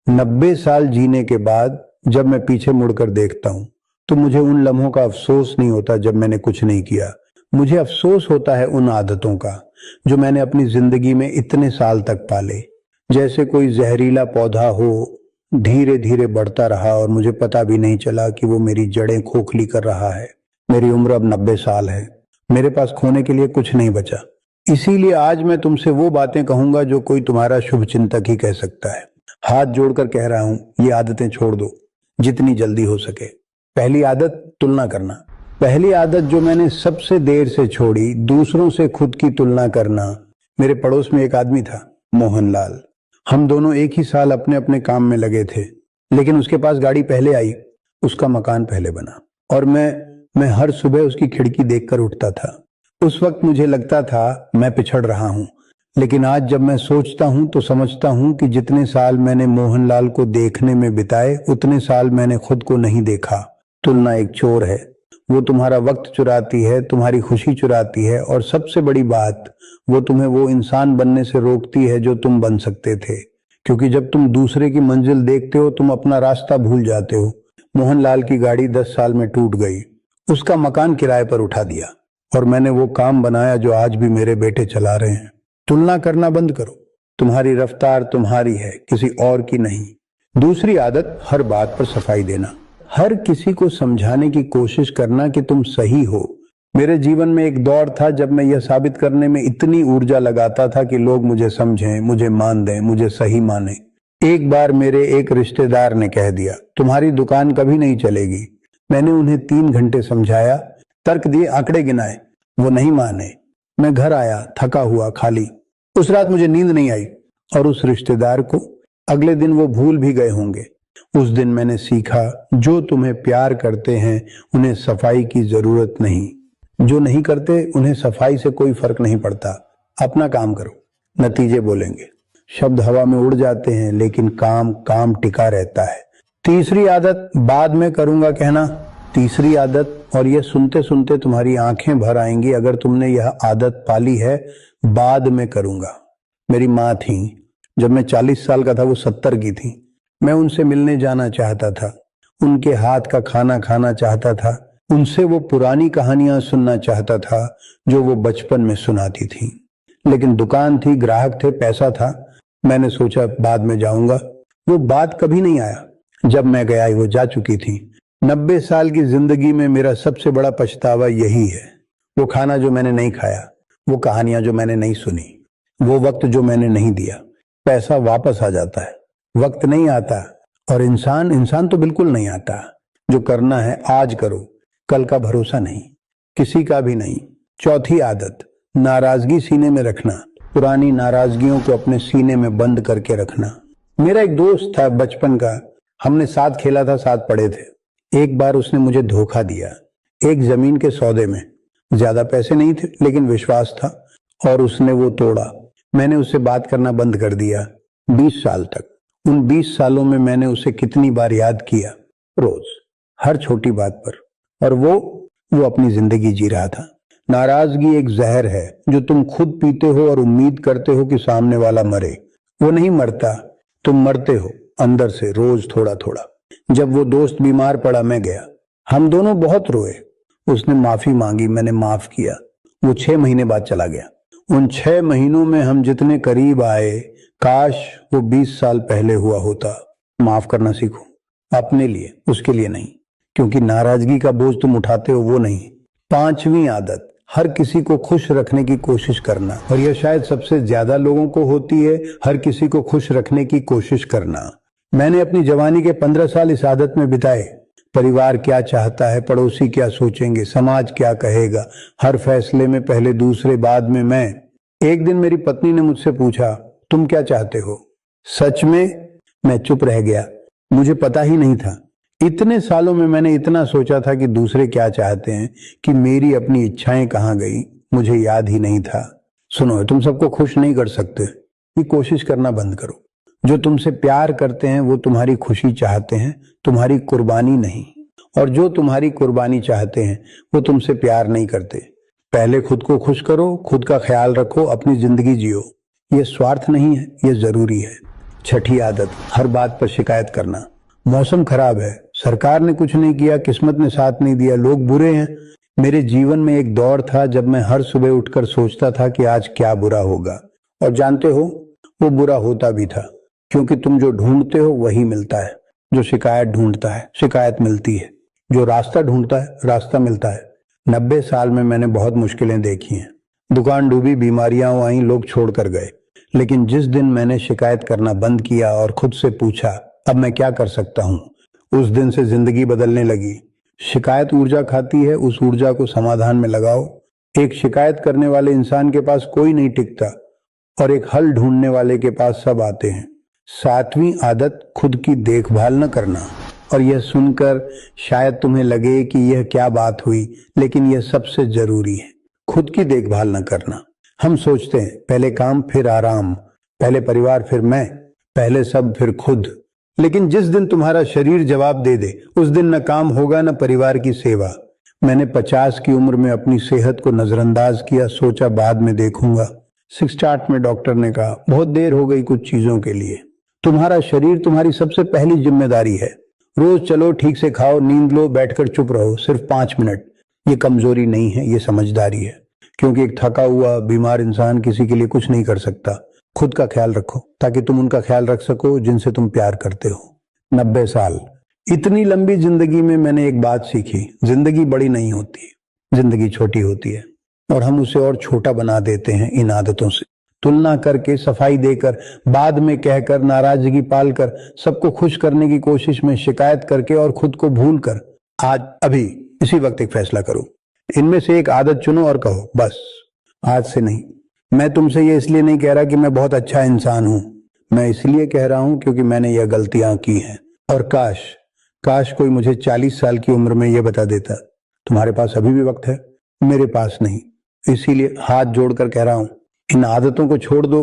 90 साल जीने के बाद जब मैं पीछे मुड़कर देखता हूं तो मुझे उन लम्हों का अफसोस नहीं होता जब मैंने कुछ नहीं किया। मुझे अफसोस होता है उन आदतों का जो मैंने अपनी जिंदगी में इतने साल तक पाले। जैसे कोई जहरीला पौधा हो, धीरे धीरे बढ़ता रहा और मुझे पता भी नहीं चला कि वो मेरी जड़ें खोखली कर रहा है। मेरी उम्र अब 90 साल है। मेरे पास खोने के लिए कुछ नहीं बचा। इसीलिए आज मैं तुमसे वो बातें कहूंगा जो कोई तुम्हारा शुभ चिंतक ही कह सकता है। हाथ जोड़कर कह रहा हूं, ये आदतें छोड़ दो जितनी जल्दी हो सके। पहली आदत, तुलना करना। पहली आदत जो मैंने सबसे देर से छोड़ी, दूसरों से खुद की तुलना करना। मेरे पड़ोस में एक आदमी था, मोहनलाल। हम दोनों एक ही साल अपने अपने काम में लगे थे, लेकिन उसके पास गाड़ी पहले आई, उसका मकान पहले बना, और मैं हर सुबह उसकी खिड़की देखकर उठता था। उस वक्त मुझे लगता था मैं पिछड़ रहा हूं, लेकिन आज जब मैं सोचता हूं तो समझता हूं कि जितने साल मैंने मोहनलाल को देखने में बिताए, उतने साल मैंने खुद को नहीं देखा। तुलना एक चोर है, वो तुम्हारा वक्त चुराती है, तुम्हारी खुशी चुराती है, और सबसे बड़ी बात, वो तुम्हें वो इंसान बनने से रोकती है जो तुम बन सकते थे। क्योंकि जब तुम दूसरे की मंजिल देखते हो, तुम अपना रास्ता भूल जाते हो। मोहनलाल की गाड़ी 10 साल में टूट गई, उसका मकान किराए पर उठा दिया, और मैंने वो काम बनाया जो आज भी मेरे बेटे चला रहे हैं। तुलना करना बंद करो। तुम्हारी रफ्तार तुम्हारी है, किसी और की नहीं। दूसरी आदत, हर बात पर सफाई देना। हर किसी को समझाने की कोशिश करना कि तुम सही हो। मेरे जीवन में एक दौर था जब मैं यह साबित करने में इतनी ऊर्जा लगाता था कि लोग मुझे समझें, मुझे मान दें, मुझे सही माने। एक बार मेरे एक रिश्तेदार ने कह दिया, तुम्हारी दुकान कभी नहीं चलेगी। मैंने उन्हें 3 घंटे समझाया, तर्क दिए, आंकड़े गिनाए, वो नहीं माने। मैं घर आया थका हुआ, खाली। उस रात मुझे नींद नहीं आई, और उस रिश्तेदार को अगले दिन वो भूल भी गए होंगे। उस दिन मैंने सीखा, जो तुम्हें प्यार करते हैं उन्हें सफाई की जरूरत नहीं, जो नहीं करते उन्हें सफाई से कोई फर्क नहीं पड़ता। अपना काम करो, नतीजे बोलेंगे। शब्द हवा में उड़ जाते हैं, लेकिन काम टिका रहता है। तीसरी आदत, बाद में करूंगा कहना। तीसरी आदत, और यह सुनते सुनते तुम्हारी आंखें भर आएंगी अगर तुमने यह आदत पाली है, बाद में करूंगा। मेरी माँ थी, जब मैं 40 साल का था वो 70 की थी। मैं उनसे मिलने जाना चाहता था, उनके हाथ का खाना खाना चाहता था, उनसे वो पुरानी कहानियां सुनना चाहता था जो वो बचपन में सुनाती थी। लेकिन दुकान थी, ग्राहक थे, पैसा था। मैंने सोचा बाद में जाऊंगा। वो बात कभी नहीं आया। जब मैं गया वो जा चुकी थी। 90 साल की जिंदगी में मेरा सबसे बड़ा पछतावा यही है। वो खाना जो मैंने नहीं खाया, वो कहानियां जो मैंने नहीं सुनी, वो वक्त जो मैंने नहीं दिया। पैसा वापस आ जाता है, वक्त नहीं आता, और इंसान तो बिल्कुल नहीं आता। जो करना है आज करो, कल का भरोसा नहीं, किसी का भी नहीं। चौथी आदत, नाराजगी सीने में रखना। पुरानी नाराजगियों को अपने सीने में बंद करके रखना। मेरा एक दोस्त था बचपन का, हमने साथ खेला था, साथ पढ़े थे। एक बार उसने मुझे धोखा दिया, एक जमीन के सौदे में। ज्यादा पैसे नहीं थे, लेकिन विश्वास था, और उसने वो तोड़ा। मैंने उससे बात करना बंद कर दिया 20 साल तक। उन 20 सालों में मैंने उसे कितनी बार याद किया, रोज, हर छोटी बात पर, और वो अपनी जिंदगी जी रहा था। नाराजगी एक जहर है जो तुम खुद पीते हो और उम्मीद करते हो कि सामने वाला मरे। वो नहीं मरता, तुम मरते हो अंदर से, रोज थोड़ा थोड़ा। जब वो दोस्त बीमार पड़ा, मैं गया। हम दोनों बहुत रोए। उसने माफी मांगी, मैंने माफ किया। वो 6 महीने बाद चला गया। उन 6 महीनों में हम जितने करीब आए, काश वो 20 साल पहले हुआ होता। माफ करना सीखो, अपने लिए, उसके लिए नहीं, क्योंकि नाराजगी का बोझ तुम उठाते हो वो नहीं। 5वीं आदत, हर किसी को खुश रखने की कोशिश करना, और यह शायद सबसे ज्यादा लोगों को होती है, हर किसी को खुश रखने की कोशिश करना। मैंने अपनी जवानी के 15 साल इस आदत में बिताए। परिवार क्या चाहता है, पड़ोसी क्या सोचेंगे, समाज क्या कहेगा, हर फैसले में पहले दूसरे, बाद में मैं। एक दिन मेरी पत्नी ने मुझसे पूछा, तुम क्या चाहते हो? सच में मैं चुप रह गया, मुझे पता ही नहीं था। इतने सालों में मैंने इतना सोचा था कि दूसरे क्या चाहते हैं, कि मेरी अपनी इच्छाएं कहाँ गई, मुझे याद ही नहीं था। सुनो, तुम सबको खुश नहीं कर सकते, ये कोशिश करना बंद करो। जो तुमसे प्यार करते हैं वो तुम्हारी खुशी चाहते हैं, तुम्हारी कुर्बानी नहीं। और जो तुम्हारी कुर्बानी चाहते हैं वो तुमसे प्यार नहीं करते। पहले खुद को खुश करो, खुद का ख्याल रखो, अपनी जिंदगी जियो। ये स्वार्थ नहीं है, ये जरूरी है। छठी आदत, हर बात पर शिकायत करना। मौसम खराब है, सरकार ने कुछ नहीं किया, किस्मत ने साथ नहीं दिया, लोग बुरे हैं। मेरे जीवन में एक दौर था जब मैं हर सुबह उठकर सोचता था कि आज क्या बुरा होगा, और जानते हो वो बुरा होता भी था, क्योंकि तुम जो ढूंढते हो वही मिलता है। जो शिकायत ढूंढता है शिकायत मिलती है, जो रास्ता ढूंढता है रास्ता मिलता है। 90 साल में मैंने बहुत मुश्किलें देखी हैं, दुकान डूबी, बीमारियां आई, लोग छोड़कर गए, लेकिन जिस दिन मैंने शिकायत करना बंद किया और खुद से पूछा अब मैं क्या कर सकता हूं, उस दिन से जिंदगी बदलने लगी। शिकायत ऊर्जा खाती है, उस ऊर्जा को समाधान में लगाओ। एक शिकायत करने वाले इंसान के पास कोई नहीं टिकता और एक हल ढूंढने वाले के पास सब आते हैं। 7वीं आदत, खुद की देखभाल न करना। और यह सुनकर शायद तुम्हें लगे कि यह क्या बात हुई, लेकिन यह सबसे जरूरी है, खुद की देखभाल न करना। हम सोचते हैं पहले काम फिर आराम, पहले परिवार फिर मैं, पहले सब फिर खुद। लेकिन जिस दिन तुम्हारा शरीर जवाब दे दे उस दिन न काम होगा न परिवार की सेवा। मैंने 50 की उम्र में अपनी सेहत को नजरअंदाज किया, सोचा बाद में देखूंगा। 68 में डॉक्टर ने कहा बहुत देर हो गई कुछ चीजों के लिए। तुम्हारा शरीर तुम्हारी सबसे पहली जिम्मेदारी है। रोज चलो, ठीक से खाओ, नींद लो, बैठकर चुप रहो सिर्फ 5 मिनट। ये कमजोरी नहीं है, ये समझदारी है, क्योंकि एक थका हुआ बीमार इंसान किसी के लिए कुछ नहीं कर सकता। खुद का ख्याल रखो ताकि तुम उनका ख्याल रख सको जिनसे तुम प्यार करते हो। 90 साल, इतनी लंबी जिंदगी में मैंने एक बात सीखी, जिंदगी बड़ी नहीं होती, जिंदगी छोटी होती है, और हम उसे और छोटा बना देते हैं इन आदतों से। तुलना करके, सफाई देकर, बाद में कहकर, नाराजगी पालकर, सबको खुश करने की कोशिश में, शिकायत करके और खुद को भूल कर। आज अभी इसी वक्त एक फैसला करो, इनमें से एक आदत चुनो और कहो बस आज से नहीं। मैं तुमसे ये इसलिए नहीं कह रहा कि मैं बहुत अच्छा इंसान हूं, मैं इसलिए कह रहा हूं क्योंकि मैंने यह गलतियां की हैं। और काश कोई मुझे 40 साल की उम्र में यह बता देता तुम्हारे पास अभी भी वक्त है, मेरे पास नहीं। इसीलिए हाथ जोड़कर कह रहा हूं, इन आदतों को छोड़ दो,